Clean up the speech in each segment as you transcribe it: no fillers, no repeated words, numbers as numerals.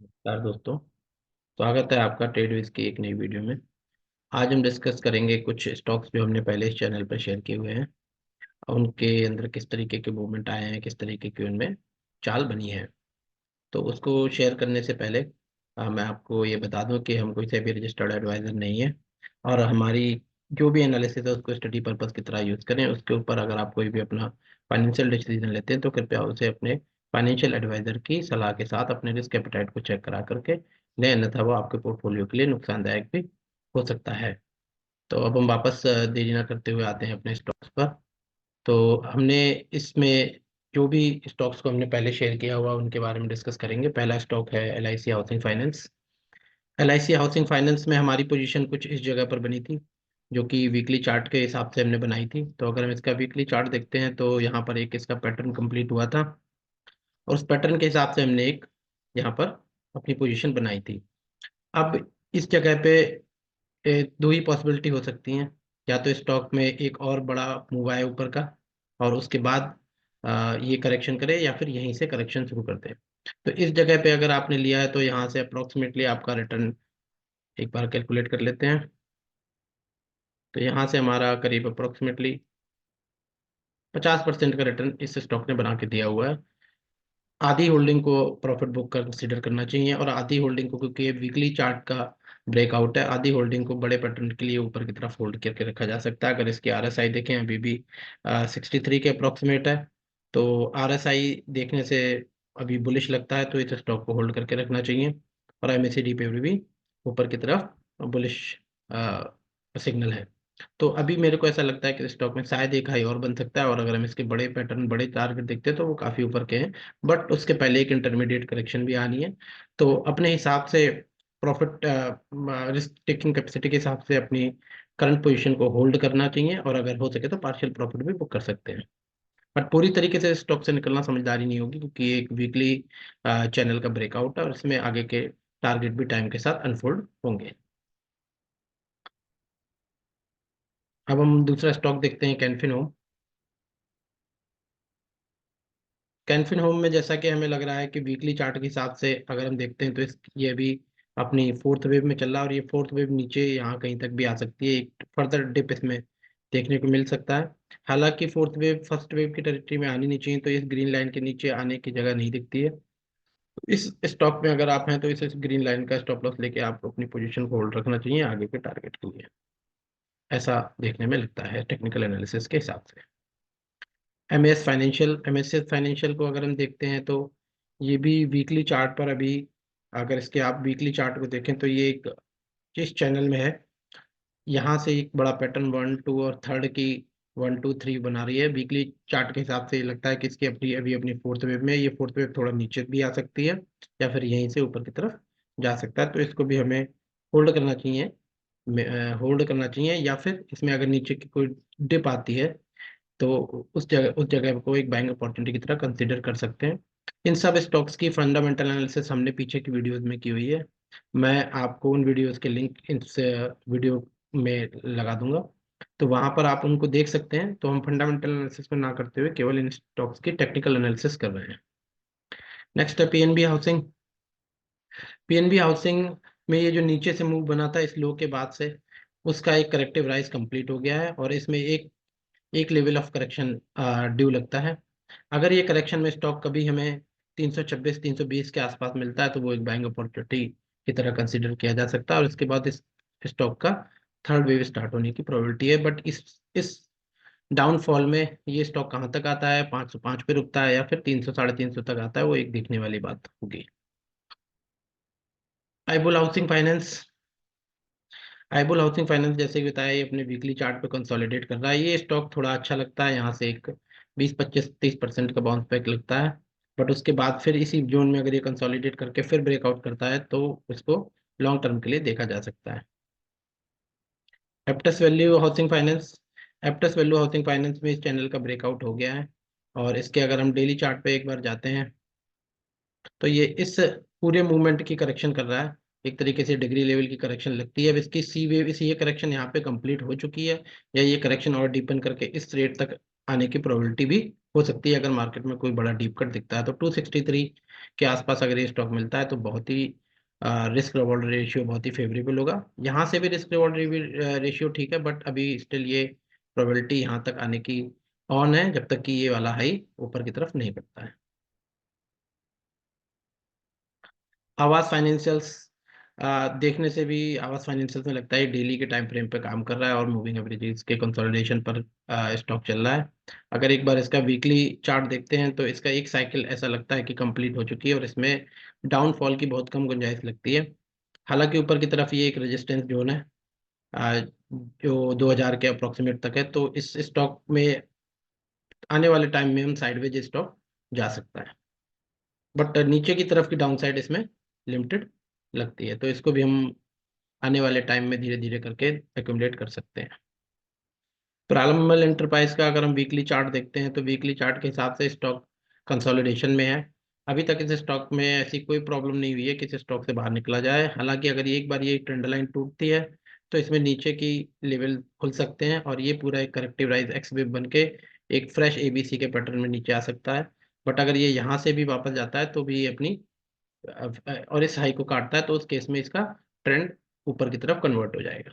नमस्कार दोस्तों। स्वागत है आपका ट्रेडविज की एक नई वीडियो में। आज हम डिस्कस करेंगे कुछ स्टॉक्स जो हमने पहले इस चैनल पर शेयर किए हुए हैं और उनके अंदर किस तरीके के मूवमेंट आए हैं, किस तरीके की उनमें चाल बनी है। तो उसको शेयर करने से पहले मैं आपको ये बता दूं कि हम कोई से भी रजिस्टर्ड एडवाइज़र नहीं है और हमारी जो भी एनालिसिस है उसको स्टडी पर्पस की तरह यूज़ करें। उसके ऊपर अगर आप कोई भी अपना फाइनेंशियल डिसीजन लेते हैं तो कृपया उसे अपने फाइनेंशियल एडवाइज़र की सलाह के साथ अपने रिस्क एपेटाइट को चेक करा करके लें, अन्यथा वो आपके पोर्टफोलियो के लिए नुकसानदायक भी हो सकता है। तो अब हम वापस देरी ना करते हुए आते हैं अपने स्टॉक्स पर। तो हमने इसमें जो भी स्टॉक्स को हमने पहले शेयर किया हुआ उनके बारे में डिस्कस करेंगे। पहला स्टॉक है LIC housing finance. LIC housing finance में हमारी पोजीशन कुछ इस जगह पर बनी थी जो कि वीकली चार्ट के हिसाब से हमने बनाई थी। तो अगर हम इसका वीकली चार्ट देखते हैं तो यहाँ पर एक इसका पैटर्न कंप्लीट हुआ था और उस पैटर्न के हिसाब से हमने एक यहाँ पर अपनी पोजीशन बनाई थी। अब इस जगह पे दो ही पॉसिबिलिटी हो सकती हैं। या तो स्टॉक में एक और बड़ा मूव आए ऊपर का और उसके बाद ये करेक्शन करे, या फिर यहीं से करेक्शन शुरू कर दे। तो इस जगह पे अगर आपने लिया है तो यहाँ से अप्रोक्सीमेटली आपका रिटर्न एक बार कैलकुलेट कर लेते हैं। तो यहाँ से हमारा करीब अप्रोक्सीमेटली 50% का रिटर्न इस स्टॉक ने बना के दिया हुआ है। आधी होल्डिंग को प्रॉफिट बुक कर कंसिडर करना चाहिए और आधी होल्डिंग को, क्योंकि ये वीकली चार्ट का ब्रेकआउट है, आधी होल्डिंग को बड़े पैटर्न के लिए ऊपर की तरफ होल्ड करके रखा जा सकता है। अगर इसके RSI देखें अभी भी 63 के अप्रोक्सीमेट है। तो RSI देखने से अभी बुलिश लगता है तो इस स्टॉक को होल्ड करके रखना चाहिए। और MACD पे भी ऊपर की तरफ बुलिश सिग्नल है। तो अभी मेरे को ऐसा लगता है कि स्टॉक में शायद एक हाई और बन सकता है और अगर हम इसके बड़े पैटर्न बड़े टारगेट देखते हैं तो वो काफ़ी ऊपर के हैं। बट उसके पहले एक इंटरमीडिएट करेक्शन भी आनी है। तो अपने हिसाब से प्रॉफिट रिस्क टेकिंग कैपेसिटी के हिसाब से अपनी करंट पोजीशन को होल्ड करना चाहिए और अगर हो सके तो पार्शियल प्रॉफिट भी बुक कर सकते हैं। बट पूरी तरीके से स्टॉक से निकलना समझदारी नहीं होगी क्योंकि ये एक वीकली चैनल का ब्रेकआउट है और इसमें आगे के टारगेट भी टाइम के साथ अनफोल्ड होंगे। अब हम दूसरा स्टॉक देखते हैं, कैनफिन होम। कैनफिन होम में जैसा कि हमें लग रहा है कि वीकली चार्ट के हिसाब से अगर हम देखते हैं तो ये अभी अपनी फोर्थ वेव में चल रहा है और ये फोर्थ वेव नीचे यहाँ कहीं तक भी आ सकती है। एक फर्दर डिप इसमें देखने को मिल सकता है। हालांकि फोर्थ वेव फर्स्ट वेव की टेरिटरी में आनी नहीं चाहिए, तो इस ग्रीन लाइन के नीचे आने की जगह नहीं दिखती है। इस स्टॉक में अगर आप हैं तो इस ग्रीन लाइन का स्टॉप लॉस लेके आप अपनी पोजीशन को होल्ड रखना चाहिए आगे के टारगेट के लिए। ऐसा देखने में लगता है टेक्निकल एनालिसिस के हिसाब से। एम एस फाइनेंशियल को अगर हम देखते हैं तो ये भी वीकली चार्ट पर अभी, अगर इसके आप वीकली चार्ट को देखें तो ये एक जिस चैनल में है, यहाँ से एक बड़ा पैटर्न वन टू और थर्ड की 1 2 3 बना रही है। वीकली चार्ट के हिसाब से लगता है कि इसकी अपनी अभी अपनी फोर्थ वेव में, ये फोर्थ वेव थोड़ा नीचे भी आ सकती है या फिर यहीं से ऊपर की तरफ जा सकता है। तो इसको भी हमें होल्ड करना चाहिए, होल्ड करना चाहिए, या फिर इसमें अगर नीचे की कोई डिप आती है तो उस जगह को एक बाइंग अपॉर्चुनिटी की तरह कंसीडर कर सकते हैं। इन सब स्टॉक्स की फंडामेंटल एनालिसिस हमने पीछे की वीडियोस में की हुई है। मैं आपको उन वीडियोस के लिंक इस वीडियो में लगा दूंगा, तो वहां पर आप उनको देख सकते हैं। तो हम फंडामेंटल एनालिसिस में ना करते हुए केवल इन स्टॉक्स की टेक्निकल एनालिसिस कर रहे हैं। नेक्स्ट है PNB हाउसिंग। PNB हाउसिंग में ये जो नीचे से मूव बना था इस लो के बाद से, उसका एक करेक्टिव राइज कंप्लीट हो गया है और इसमें एक एक लेवल ऑफ करेक्शन ड्यू लगता है। अगर ये करेक्शन में स्टॉक कभी हमें 326 320 के आसपास मिलता है तो वो एक बाइंग अपॉर्चुनिटी की तरह कंसीडर किया जा सकता है और इसके बाद इस स्टॉक का थर्ड वेव स्टार्ट होने की प्रोबेबिलिटी है। बट इस डाउनफॉल में ये स्टॉक कहाँ तक आता है, 505 पे रुकता है या फिर 300 350 तक आता है, वो एक देखने वाली बात होगी। आईबुल हाउसिंग फाइनेंस। आईबुल हाउसिंग फाइनेंस जैसे कि बताया, ये अपने वीकली चार्ट पे कंसोलिडेट कर रहा है। ये स्टॉक थोड़ा अच्छा लगता है, यहाँ से एक 20 25 30% का बाउंस बैक लगता है। बट उसके बाद फिर इसी जोन में अगर ये कंसोलिडेट करके फिर ब्रेकआउट करता है तो इसको लॉन्ग टर्म के लिए देखा जा सकता है। Aptus value housing finance. Aptus value housing finance में इस चैनल का ब्रेकआउट हो गया है और इसके अगर हम डेली चार्ट पे एक बार जाते हैं तो ये इस पूरे मूवमेंट की करेक्शन कर रहा है। एक तरीके से डिग्री लेवल की करेक्शन लगती है। अब इसकी सी वेव, इस ये करेक्शन यहाँ पे कंप्लीट हो चुकी है या ये करेक्शन और डीपन करके इस रेट तक आने की प्रोबेबिलिटी भी हो सकती है अगर मार्केट में कोई बड़ा डीप कट दिखता है। तो 263 के आसपास अगर ये स्टॉक मिलता है तो बहुत ही रिस्क रिवॉर्ड रेशियो बहुत ही फेवरेबल होगा। यहाँ से भी रिस्क रिवॉर्ड रेशियो ठीक है, बट अभी स्टिल ये प्रोबेबिलिटी यहाँ तक आने की ऑन है जब तक कि ये वाला हाई ऊपर की तरफ नहीं बढ़ता है। आवास फाइनेंशियल्स देखने से भी आवास फाइनेंशियल्स में लगता है डेली के टाइम फ्रेम पे काम कर रहा है और मूविंग एवरेजेस के कंसोलिडेशन पर स्टॉक चल रहा है। अगर एक बार इसका वीकली चार्ट देखते हैं तो इसका एक साइकिल ऐसा लगता है कि कंप्लीट हो चुकी है और इसमें डाउनफॉल की बहुत कम गुंजाइश लगती है। हालांकि ऊपर की तरफ ये एक रेजिस्टेंस जोन है अ, जो 2000 के अप्रोक्सीमेट तक है, तो इस स्टॉक में आने वाले टाइम में हम साइडवेज स्टॉक जा सकता है, बट नीचे की तरफ की डाउन साइड इसमें लिमिटेड लगती है, तो इसको भी हम आने वाले टाइम में धीरे धीरे करके एक्यूमुलेट कर सकते हैं। प्रारंभमल एंटरप्राइज का अगर हम वीकली चार्ट देखते हैं तो वीकली चार्ट के हिसाब से स्टॉक कंसोलिडेशन में है। अभी तक इस स्टॉक में ऐसी कोई प्रॉब्लम नहीं हुई है कि इस स्टॉक से बाहर निकला जाए। हालांकि अगर एक बार ये ट्रेंड लाइन टूटती है तो इसमें नीचे की लेवल खुल सकते हैं और ये पूरा एक करेक्टिव राइज एक्स वेव बन के एक फ्रेश एबीसी के पैटर्न में नीचे आ सकता है। बट अगर ये यहाँ से भी वापस जाता है तो भी ये अपनी और इस हाई को काटता है तो उस केस में इसका ट्रेंड ऊपर की तरफ कन्वर्ट हो जाएगा।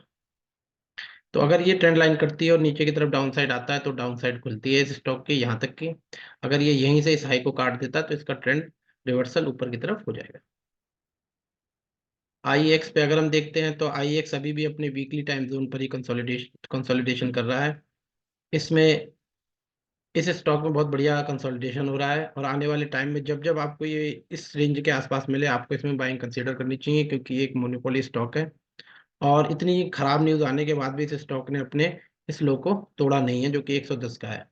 तो अगर ये ट्रेंड लाइन करती है और नीचे की तरफ डाउन साइड आता है तो डाउन साइड खुलती है इस स्टॉक की यहाँ तक की। अगर ये यहीं से इस हाई को काट देता है तो इसका ट्रेंड रिवर्सल ऊपर की तरफ हो जाएगा। आई एक्स पे अगर हम देखते हैं तो आई एक्स अभी भी अपने वीकली टाइम जोन पर ही कंसोलिडेशन कर रहा है। इसमें इस स्टॉक में बहुत बढ़िया कंसोलिडेशन हो रहा है और आने वाले टाइम में जब जब आपको ये इस रेंज के आसपास मिले आपको इसमें बाइंग कंसीडर करनी चाहिए, क्योंकि ये एक मोनोपोली स्टॉक है और इतनी खराब न्यूज आने के बाद भी इस स्टॉक ने अपने इस लो को तोड़ा नहीं है जो कि 110 का है।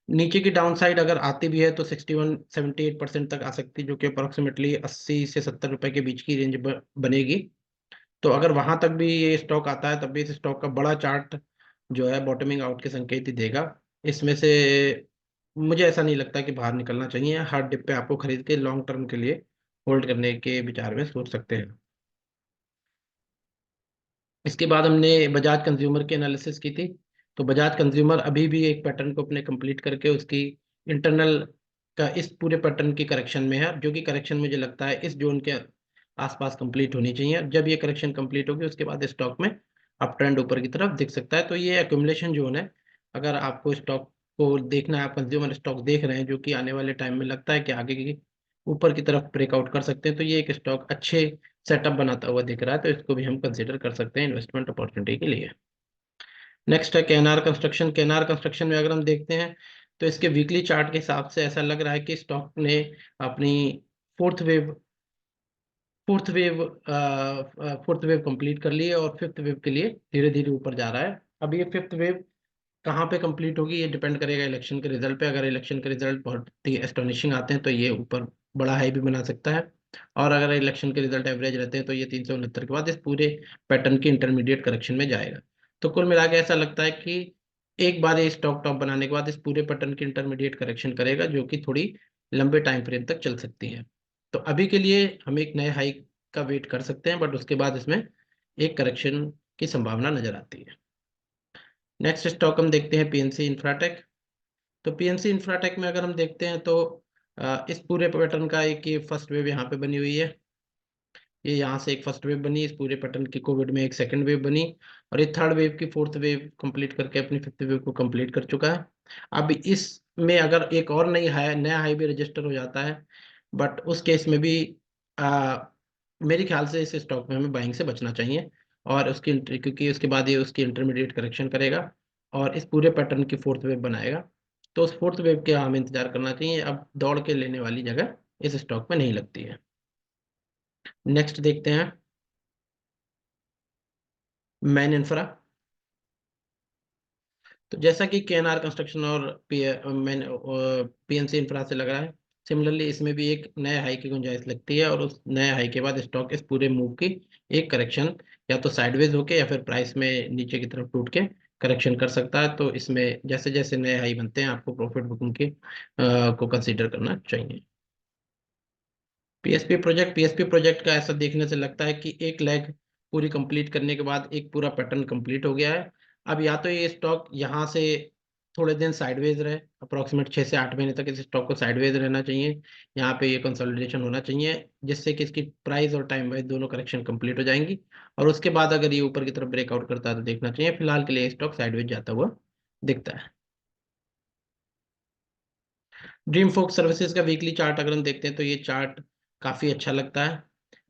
नीचे की डाउन साइड अगर आती भी है तो 61-78% तक आ सकती है, जो कि अप्रोक्सीमेटली 80 से 70 रुपए के बीच की रेंज बनेगी। तो अगर वहां तक भी ये स्टॉक आता है तब भी इस स्टॉक का बड़ा चार्ट जो है बॉटमिंग आउट के संकेत ही देगा। इसमें से मुझे ऐसा नहीं लगता कि बाहर निकलना चाहिए। हर डिप पे आपको खरीद के लॉन्ग टर्म के लिए होल्ड करने के विचार में सोच सकते हैं। इसके बाद हमने बजाज कंज्यूमर की एनालिसिस की थी। तो बजाज कंज्यूमर अभी भी एक पैटर्न को अपने कंप्लीट करके उसकी इंटरनल का इस पूरे पैटर्न की करेक्शन में है, जो कि करेक्शन मुझे लगता है इस जोन के आसपास कंप्लीट होनी चाहिए। जब ये करेक्शन कंप्लीट होगी उसके बाद स्टॉक में अप ट्रेंड ऊपर की तरफ दिख सकता है। तो ये एक्यूमुलेशन जोन है। अगर आपको स्टॉक को देखना है, आप कंज्यूमर स्टॉक देख रहे हैं जो कि आने वाले टाइम में लगता है कि आगे की ऊपर की तरफ ब्रेकआउट कर सकते हैं, तो ये एक स्टॉक अच्छे सेटअप बनाता हुआ दिख रहा है, तो इसको भी हम कंसीडर कर सकते हैं इन्वेस्टमेंट अपॉर्चुनिटी के लिए। नेक्स्ट है केएनआर कंस्ट्रक्शन। केएनआर कंस्ट्रक्शन में अगर हम देखते हैं तो इसके वीकली चार्ट के हिसाब से ऐसा लग रहा है कि स्टॉक ने अपनी fourth wave fourth wave fourth wave complete कर ली है और फिफ्थ वेव के लिए धीरे धीरे ऊपर जा रहा है। अब ये फिफ्थ वेव कहाँ पे कंप्लीट होगी ये डिपेंड करेगा इलेक्शन के रिजल्ट पे। अगर इलेक्शन के रिजल्ट बहुत ही एस्टोनिशिंग आते हैं तो ये ऊपर बड़ा हाई भी बना सकता है, और अगर इलेक्शन के रिजल्ट एवरेज रहते हैं तो ये 369 के बाद इस पूरे पैटर्न की इंटरमीडिएट करेक्शन में जाएगा। तो कुल मिला के ऐसा लगता है कि एक बार ये स्टॉक टॉप बनाने के बाद इस पूरे पैटर्न की इंटरमीडिएट करेक्शन करेगा, जो कि थोड़ी लंबे टाइम फ्रेम तक चल सकती है। तो अभी के लिए हम एक नए हाई का वेट कर सकते हैं, बट उसके बाद इसमें एक करेक्शन की संभावना नजर आती है। नेक्स्ट स्टॉक हम देखते हैं पीएनसी इंफ्राटेक। तो पीएनसी इंफ्राटेक में अगर हम देखते हैं तो इस पूरे पैटर्न का एक ये फर्स्ट वेव यहाँ पे बनी हुई है। ये यहाँ से एक फर्स्ट वेव बनी, इस पूरे पैटर्न की कोविड में एक सेकंड वेव बनी और ये थर्ड वेव की फोर्थ वेव कंप्लीट करके अपनी फिफ्थ वेव को कंप्लीट कर चुका है। अब इसमें अगर एक और नई हाई नया हाई भी रजिस्टर हो जाता है, बट उस केस में भी आ, मेरे ख्याल से इस स्टॉक में हमें बाइंग से बचना चाहिए और क्योंकि उसके बाद ये उसकी इंटरमीडिएट करेक्शन करेगा और इस पूरे पैटर्न की फोर्थ वेव बनाएगा। तो उस फोर्थ वेव के हमें इंतजार करना चाहिए। अब दौड़ के लेने वाली जगह इस स्टॉक में नहीं लगती है। नेक्स्ट देखते हैं मैन इंफ्रा। तो जैसा कि केएनआर कंस्ट्रक्शन और पीएनसी इंफ्रा से लग रहा है, सिमिलरली इसमें भी एक नए हाई की गुंजाइश लगती है और उस नए हाई के बाद स्टॉक इस पूरे मूव की एक करेक्शन या तो साइडवेज होके या फिर प्राइस में नीचे की तरफ टूट के करेक्शन कर सकता है। तो इसमें जैसे जैसे नए हाई बनते हैं आपको प्रॉफिट बुकिंग के को कंसीडर करना चाहिए। पीएसपी प्रोजेक्ट का ऐसा देखने से लगता है कि एक लेग पूरी कंप्लीट करने के बाद एक पूरा पैटर्न कंप्लीट हो गया है। अब या तो ये स्टॉक यहाँ से थोड़े दिन साइडवेज रहे, अप्रोक्सीमेट 6 से 8 महीने तक इस स्टॉक को साइडवेज रहना चाहिए। यहाँ पे ये कंसोलिडेशन होना चाहिए, जिससे कि इसकी प्राइस और टाइम वाइज दोनों करेक्शन कंप्लीट हो जाएंगी। और उसके बाद अगर ये ऊपर की तरफ ब्रेकआउट करता है तो देखना चाहिए। फिलहाल के लिए स्टॉक साइडवेज जाता हुआ दिखता है। ड्रीम फोक सर्विसेज का वीकली चार्ट अगर हम देखते हैं तो ये चार्ट काफ़ी अच्छा लगता है।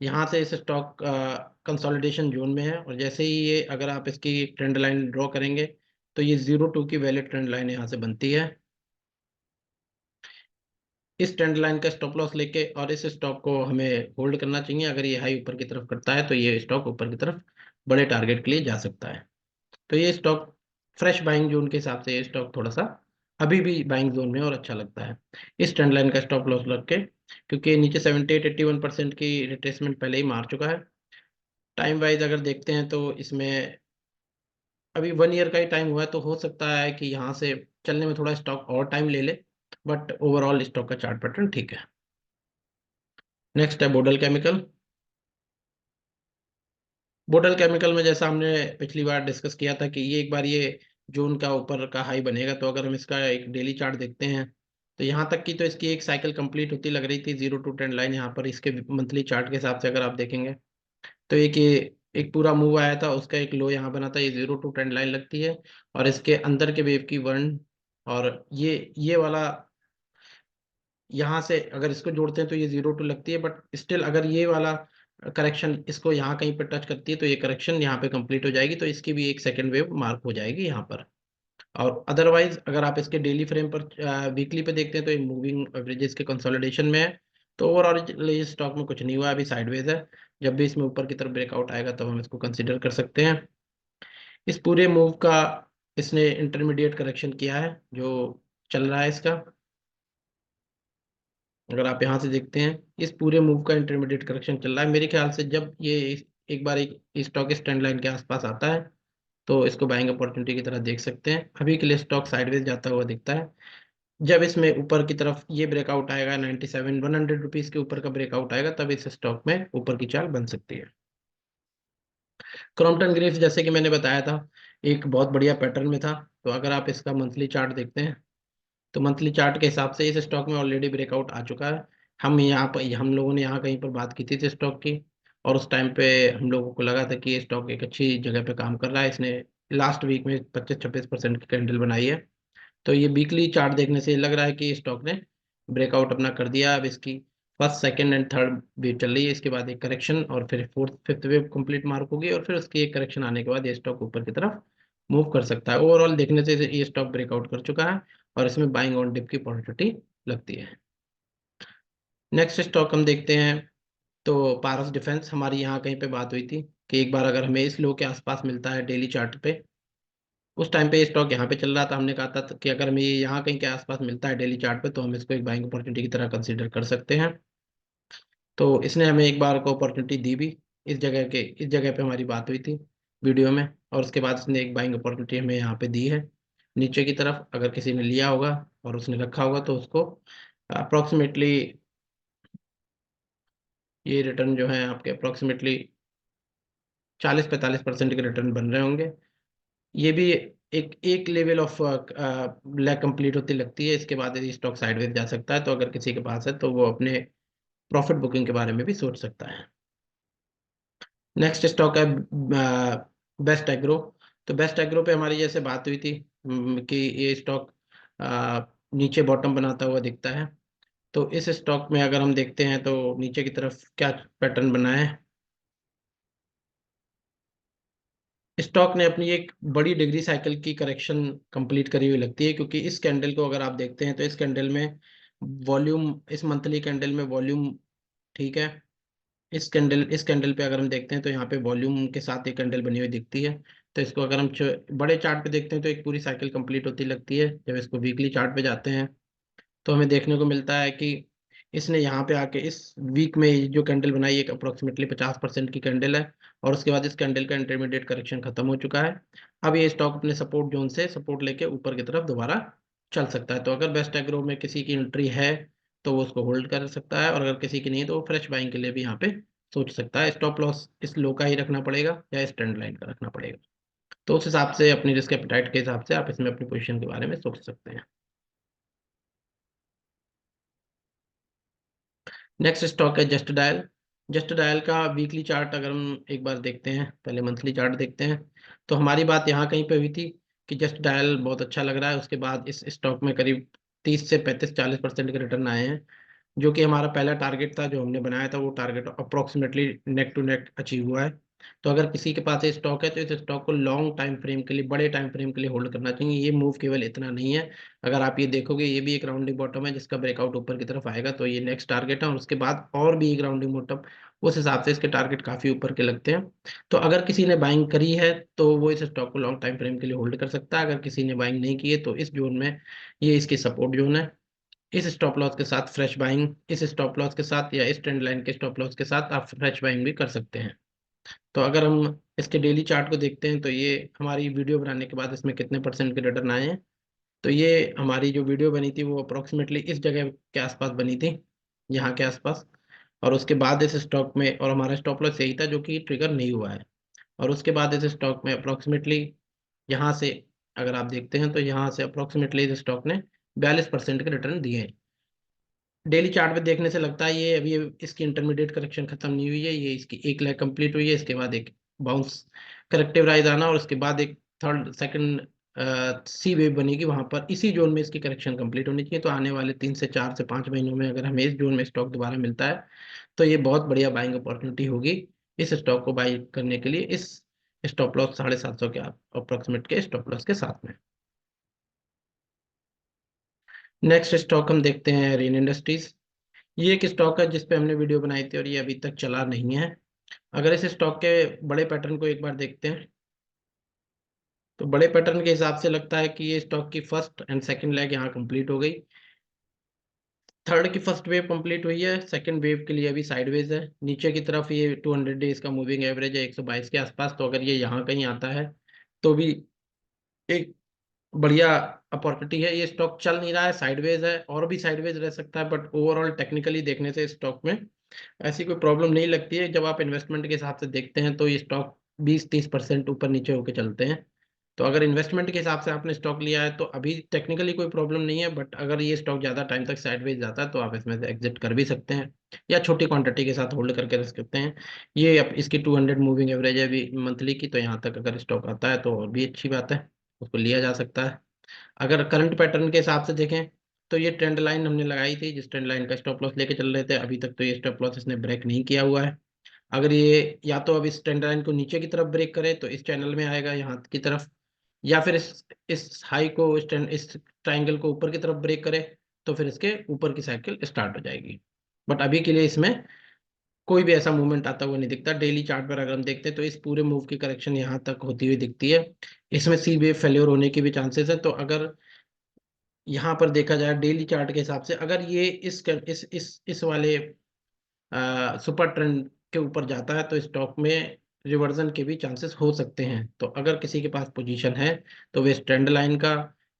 यहाँ से इस स्टॉक कंसोलिडेशन जोन में है, और जैसे ही ये, अगर आप इसकी ट्रेंड लाइन ड्रॉ करेंगे तो ये 0-2 की वैलिड ट्रेंड लाइन यहाँ से बनती है। इस ट्रेंड लाइन का स्टॉप लॉस लेके और इस स्टॉक को हमें होल्ड करना चाहिए। अगर ये हाई ऊपर की तरफ करता है तो ये स्टॉक ऊपर की तरफ बड़े टारगेट के लिए जा सकता है। तो ये स्टॉक फ्रेश बाइंग जोन के हिसाब से ये स्टॉक थोड़ा सा अभी भी बाइंग जोन में और अच्छा लगता है। इस ट्रेंड लाइन का स्टॉप लॉस लग के, क्योंकि नीचे 78-81% की रिट्रेसमेंट पहले ही मार चुका है। टाइम वाइज अगर देखते हैं तो इसमें अभी 1 ईयर का ही टाइम हुआ है, तो हो सकता है कि यहाँ से चलने में थोड़ा स्टॉक और टाइम ले ले, बट ओवरऑल स्टॉक का चार्ट पैटर्न ठीक है। नेक्स्ट है बोडल केमिकल। बोडल केमिकल में जैसा हमने पिछली बार डिस्कस किया था कि ये एक बार ये जोन का ऊपर का हाई बनेगा, तो अगर हम इसका एक डेली चार्ट देखते हैं तो यहाँ तक की तो इसकी एक साइकिल कंप्लीट होती लग रही थी। 0 to 10 लाइन यहाँ पर इसके मंथली चार्ट के हिसाब से अगर आप देखेंगे तो एक ये एक पूरा मूव आया था, उसका एक लो यहाँ बना था, ये 0 to 10 लाइन लगती है। और इसके अंदर के वेव की वन, और ये वाला यहाँ से अगर इसको जोड़ते हैं तो ये 0 2 लगती है, बट स्टिल अगर ये वाला करेक्शन इसको यहाँ कहीं पर टच करती है तो ये करेक्शन यहाँ पे कंप्लीट हो जाएगी, तो इसकी भी एक सेकेंड वेव मार्क हो जाएगी यहाँ पर। और अदरवाइज अगर आप इसके डेली फ्रेम पर, वीकली पे देखते हैं तो ये मूविंग एवरेजेस के कंसोलिडेशन में है। तो ओवरऑल इस स्टॉक में कुछ नहीं हुआ, अभी साइडवेज है। जब भी इसमें ऊपर की तरफ ब्रेकआउट आएगा तब हम इसको कंसिडर कर सकते हैं। इस पूरे मूव का इसने इंटरमीडिएट करेक्शन किया है जो चल रहा है इसका। अगर आप यहाँ से देखते हैं, इस पूरे मूव का इंटरमीडिएट करेक्शन चल रहा है। मेरे ख्याल से जब ये एक बार एक स्टॉक इस ट्रेंड लाइन के आसपास आता है तो इसको बाइंग अपॉर्चुनिटी की तरह देख सकते हैं। अभी के लिए स्टॉक साइडवेज जाता हुआ दिखता है। जब इसमें ऊपर की तरफ ये ब्रेकआउट आएगा, 97-100 रुपीज के ऊपर का ब्रेकआउट आएगा, तब इस स्टॉक में ऊपर की चाल बन सकती है। क्रॉम्पटन ग्रीव्स जैसे कि मैंने बताया था, एक बहुत बढ़िया पैटर्न में था। तो अगर आप इसका मंथली चार्ट देखते हैं तो मंथली चार्ट के हिसाब से इस स्टॉक में ऑलरेडी ब्रेकआउट आ चुका है। हम लोगों ने यहाँ कहीं पर बात की थी इस स्टॉक की, और उस टाइम पे हम लोगों को लगा था कि ये स्टॉक एक अच्छी जगह पे काम कर रहा है। इसने लास्ट वीक में 25-26% की कैंडल बनाई है। तो ये वीकली चार्ट देखने से लग रहा है कि स्टॉक ने ब्रेकआउट अपना कर दिया। अब इसकी first, second and third wave चल रही है, इसके बाद एक करेक्शन और फिर fourth fifth wave complete mark होगी, और फिर उसकी एक करेक्शन आने के बाद ये स्टॉक ऊपर की तरफ मूव कर सकता है। ओवरऑल देखने से ये स्टॉक ब्रेकआउट कर चुका है और इसमें बाइंग ऑन डिप की अपॉर्चुनिटी लगती है। नेक्स्ट स्टॉक हम देखते हैं तो पारस डिफेंस। हमारी यहाँ कहीं पे बात हुई थी कि एक बार अगर हमें इस लो के आसपास मिलता है डेली चार्ट पे, उस टाइम पे ये स्टॉक यहाँ पे चल रहा था, हमने कहा था कि अगर हमें ये यहाँ कहीं के आसपास मिलता है डेली चार्ट पे तो हम इसको एक बाइंग अपॉर्चुनिटी की तरह कंसीडर कर सकते हैं। तो इसने हमें एक बार को अपॉर्चुनिटी दी भी। इस जगह पे हमारी बात हुई थी वीडियो में, और उसके बाद इसने एक बाइंग अपॉर्चुनिटी हमें यहाँ पे दी है नीचे की तरफ। अगर किसी ने लिया होगा और उसने रखा होगा तो उसको अप्रोक्सीमेटली ये रिटर्न जो है आपके अप्रोक्सीमेटली 40-45% के रिटर्न बन रहे होंगे। ये भी एक एक लेवल ऑफ ब्लैक कंप्लीट होती लगती है। इसके बाद यदि स्टॉक साइडवेज जा सकता है, तो अगर किसी के पास है तो वो अपने प्रॉफिट बुकिंग के बारे में भी सोच सकता है। नेक्स्ट स्टॉक है बेस्ट एग्रो। तो बेस्ट एग्रो पे हमारी जैसे बात हुई थी कि ये स्टॉक नीचे बॉटम बनाता हुआ दिखता है। तो इस स्टॉक में अगर हम देखते हैं तो नीचे की तरफ क्या पैटर्न बना है, स्टॉक ने अपनी एक बड़ी डिग्री साइकिल की करेक्शन कंप्लीट करी हुई लगती है। क्योंकि इस कैंडल को अगर आप देखते हैं तो इस कैंडल में वॉल्यूम, इस मंथली कैंडल में वॉल्यूम ठीक है। इस कैंडल पे अगर हम देखते हैं तो यहाँ पे वॉल्यूम के साथ एक कैंडल बनी हुई दिखती है। तो इसको अगर हम बड़े चार्ट पे देखते हैं तो एक पूरी साइकिल कंप्लीट होती लगती है। जब इसको वीकली चार्ट पे जाते हैं तो हमें देखने को मिलता है कि इसने यहाँ पे आके इस वीक में ये जो कैंडल बनाई एक अप्रोक्सीमेटली 50% की कैंडल है, और उसके बाद इस कैंडल का इंटरमीडिएट करेक्शन खत्म हो चुका है। अब ये स्टॉक अपने सपोर्ट जोन से सपोर्ट लेके ऊपर की तरफ दोबारा चल सकता है। तो अगर बेस्ट एग्रो में किसी की एंट्री है तो वो उसको होल्ड कर सकता है, और अगर किसी की नहीं है तो वो फ्रेश बाइंग के लिए भी यहाँ पे सोच सकता है। स्टॉप लॉस इस लो का ही रखना पड़ेगा या इस ट्रेंड लाइन का रखना पड़ेगा। तो उस हिसाब से अपनी रिस्क एपेटाइट के हिसाब से आप इसमें अपनी पोजीशन के बारे में सोच सकते हैं। नेक्स्ट स्टॉक है जस्ट डायल। जस्ट डायल का वीकली चार्ट अगर हम एक बार देखते हैं, पहले मंथली चार्ट देखते हैं, तो हमारी बात यहाँ कहीं पे हुई थी कि जस्ट डायल बहुत अच्छा लग रहा है। उसके बाद इस स्टॉक में करीब 30 से 35 40% के रिटर्न आए हैं, जो कि हमारा पहला टारगेट था जो हमने बनाया था, वो target approximately neck to neck achieve हुआ है। तो अगर किसी के पास ये स्टॉक है तो इस स्टॉक को लॉन्ग टाइम फ्रेम के लिए, बड़े टाइम फ्रेम के लिए होल्ड करना चाहिए। ये मूव केवल इतना नहीं है, अगर आप ये देखोगे ये भी एक राउंडिंग बॉटम है जिसका ब्रेकआउट ऊपर की तरफ आएगा, तो ये नेक्स्ट टारगेट है, और उसके बाद और भी एक राउंडिंग बॉटम। उस हिसाब से इसके टारगेट काफी ऊपर के लगते हैं। तो अगर किसी ने बाइंग करी है तो वो इस स्टॉक को लॉन्ग टाइम फ्रेम के लिए होल्ड कर सकता है। अगर किसी ने बाइंग नहीं की है तो इस जोन में ये इसकी सपोर्ट जोन है। इस स्टॉप लॉस के साथ फ्रेश बाइंग, इस स्टॉप लॉस के साथ या इस ट्रेंड लाइन के स्टॉप लॉस के साथ आप फ्रेश बाइंग भी कर सकते हैं। तो अगर हम इसके डेली चार्ट को देखते हैं तो ये हमारी वीडियो बनाने के बाद इसमें कितने परसेंट के रिटर्न आए हैं। तो ये हमारी जो वीडियो बनी थी वो अप्रोक्सीमेटली इस जगह के आसपास बनी थी, यहाँ के आसपास। और उसके बाद इस स्टॉक में, और हमारा स्टॉप लॉस यही था जो कि ट्रिगर नहीं हुआ है। और उसके बाद इस स्टॉक में अप्रोक्सीमेटली यहाँ से, अगर आप देखते हैं तो यहाँ से अप्रोक्सीमेटली इस स्टॉक ने 42% के रिटर्न दिए हैं। डेली चार्ट पे देखने से लगता है ये अभी इसकी इंटरमीडिएट करेक्शन खत्म नहीं हुई है, ये इसकी एक लेग कंप्लीट हुई है, इसके बाद एक बाउंस करेक्टिव राइज आना, और उसके बाद एक थर्ड सेकंड सी वेव बनेगी, वहां पर इसी जोन में इसकी करेक्शन कंप्लीट होनी चाहिए। तो आने वाले 3 से 4 से 5 महीनों में अगर हमें इस जोन में स्टॉक दोबारा मिलता है तो ये बहुत बढ़िया बाइंग अपॉर्चुनिटी होगी इस स्टॉक को बाई करने के लिए, इस स्टॉप लॉस 750 के अप्रोक्सीमेट के स्टॉप लॉस के साथ में। नेक्स्ट स्टॉक हम देखते हैं रेन इंडस्ट्रीज। ये एक स्टॉक है जिस पे हमने वीडियो बनाई थी और ये अभी तक चला नहीं है। अगर इस स्टॉक के बड़े पैटर्न को एक बार देखते हैं तो बड़े पैटर्न के हिसाब से लगता है कि ये स्टॉक की फर्स्ट एंड सेकंड लेग यहाँ कंप्लीट हो गई। थर्ड की फर्स्ट वेव कंप्लीट हुई है, सेकंड वेव के लिए अभी साइडवेज है। नीचे की तरफ ये 200 डेज का मूविंग एवरेज है 122 के आसपास। तो अगर ये यहाँ कहीं आता है तो भी एक बढ़िया अपॉर्चुनिटी है। ये स्टॉक चल नहीं रहा है, साइडवेज है, और भी साइडवेज रह सकता है, बट ओवरऑल टेक्निकली देखने से स्टॉक में ऐसी कोई प्रॉब्लम नहीं लगती है। जब आप इन्वेस्टमेंट के हिसाब से देखते हैं तो ये स्टॉक 20-30% ऊपर नीचे होकर चलते हैं। तो अगर इन्वेस्टमेंट के हिसाब से आपने स्टॉक लिया है तो अभी टेक्निकली कोई प्रॉब्लम नहीं है, बट अगर ये स्टॉक ज़्यादा टाइम तक साइडवेज जाता है तो आप इसमें से एग्जिट कर भी सकते हैं, या छोटी क्वांटिटी के साथ होल्ड करके रख सकते हैं। ये इसकी 200 मूविंग एवरेज है अभी मंथली की, तो यहाँ तक अगर स्टॉक आता है तो और भी अच्छी बात है, उसको लिया जा सकता है। अगर करंट पैटर्न के हिसाब से देखें तो ये ट्रेंड लाइन हमने लगाई थी, जिस ट्रेंड लाइन का स्टॉप लॉस लेके चल रहे थे, अभी तक तो ये स्टॉप लॉस इसने ब्रेक नहीं किया हुआ है। अगर ये या तो अब इस ट्रेंड लाइन को नीचे की तरफ ब्रेक करे तो इस चैनल में आएगा यहाँ की तरफ, या फिर इस हाई को, इस ट्राइंगल को ऊपर की तरफ ब्रेक करे तो फिर इसके ऊपर की साइकिल स्टार्ट हो जाएगी। बट अभी के लिए इसमें कोई भी ऐसा मूवमेंट आता हुआ नहीं दिखता। डेली चार्ट पर अगर हम देखते हैं तो इस पूरे मूव की करेक्शन यहाँ तक होती हुई दिखती है। इसमें सी वेव फेल्योर होने की भी चांसेस है। तो अगर यहाँ पर देखा जाए डेली चार्ट के हिसाब से, अगर ये इस वाले सुपर ट्रेंड के ऊपर जाता है तो स्टॉक में रिवर्जन के भी चांसेस हो सकते हैं। तो अगर किसी के पास पोजीशन है तो वे इस ट्रेंड लाइन का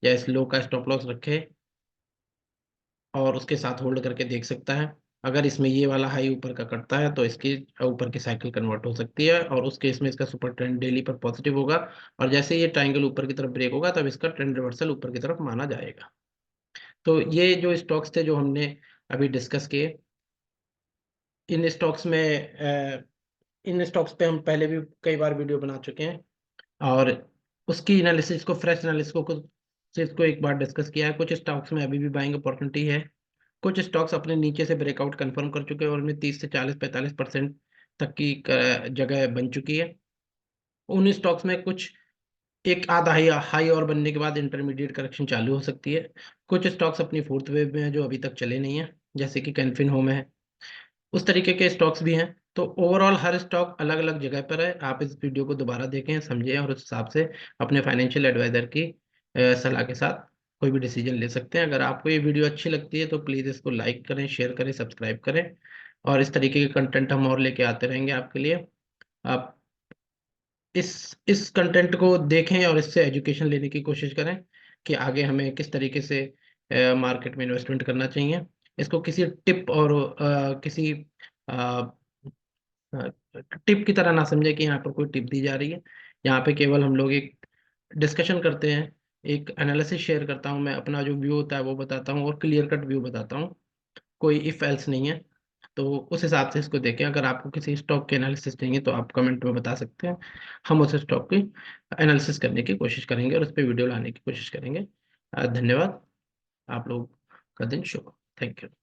या इस लो का स्टॉप लॉस रखे और उसके साथ होल्ड करके देख सकता है। अगर इसमें ये वाला हाई ऊपर का कटता है तो इसकी ऊपर की साइकिल कन्वर्ट हो सकती है, और उस केस में इसका सुपर ट्रेंड डेली पर पॉजिटिव होगा, और जैसे ये ट्राइंगल ऊपर की तरफ ब्रेक होगा तब इसका ट्रेंड रिवर्सल ऊपर की तरफ माना जाएगा। तो ये जो स्टॉक्स थे जो हमने अभी डिस्कस किए, इन स्टॉक्स में इन स्टॉक्स पे हम पहले भी कई बार वीडियो बना चुके हैं, और उसकी एनालिसिस को, फ्रेश एनालिसिस को एक बार डिस्कस किया है। कुछ स्टॉक्स में अभी भी बाइंग अपॉर्चुनिटी है, कुछ स्टॉक्स अपने नीचे से ब्रेकआउट कंफर्म कर चुके हैं और उनमें 30 से 40 45% तक की जगह बन चुकी है। उन स्टॉक्स में कुछ एक आधा हाई हाई और बनने के बाद इंटरमीडिएट करेक्शन चालू हो सकती है। कुछ स्टॉक्स अपनी फोर्थ वेव में है जो अभी तक चले नहीं है, जैसे कि कैनफिन होम है, उस तरीके के स्टॉक्स भी हैं। तो ओवरऑल हर स्टॉक अलग अलग जगह पर है। आप इस वीडियो को दोबारा देखें, समझें, और उस हिसाब से अपने फाइनेंशियल एडवाइजर की सलाह के साथ कोई भी डिसीजन ले सकते हैं। अगर आपको ये वीडियो अच्छी लगती है तो प्लीज़ इसको लाइक करें, शेयर करें, सब्सक्राइब करें, और इस तरीके के कंटेंट हम और लेके आते रहेंगे आपके लिए। आप इस कंटेंट को देखें और इससे एजुकेशन लेने की कोशिश करें कि आगे हमें किस तरीके से मार्केट में इन्वेस्टमेंट करना चाहिए। इसको किसी टिप और किसी टिप की तरह ना समझे कि यहाँ पर कोई टिप दी जा रही है। यहाँ पे केवल हम लोग एक डिस्कशन करते हैं, एक एनालिसिस शेयर करता हूँ मैं, अपना जो व्यू होता है वो बताता हूँ और क्लियर कट व्यू बताता हूँ, कोई इफ एल्स नहीं है। तो उस हिसाब से इसको देखें। अगर आपको किसी स्टॉक के एनालिसिस चाहिए तो आप कमेंट में बता सकते हैं, हम उस स्टॉक की एनालिसिस करने की कोशिश करेंगे और उस पर वीडियो लाने की कोशिश करेंगे। धन्यवाद। आप लोग का दिन शुभ हो। Thank you.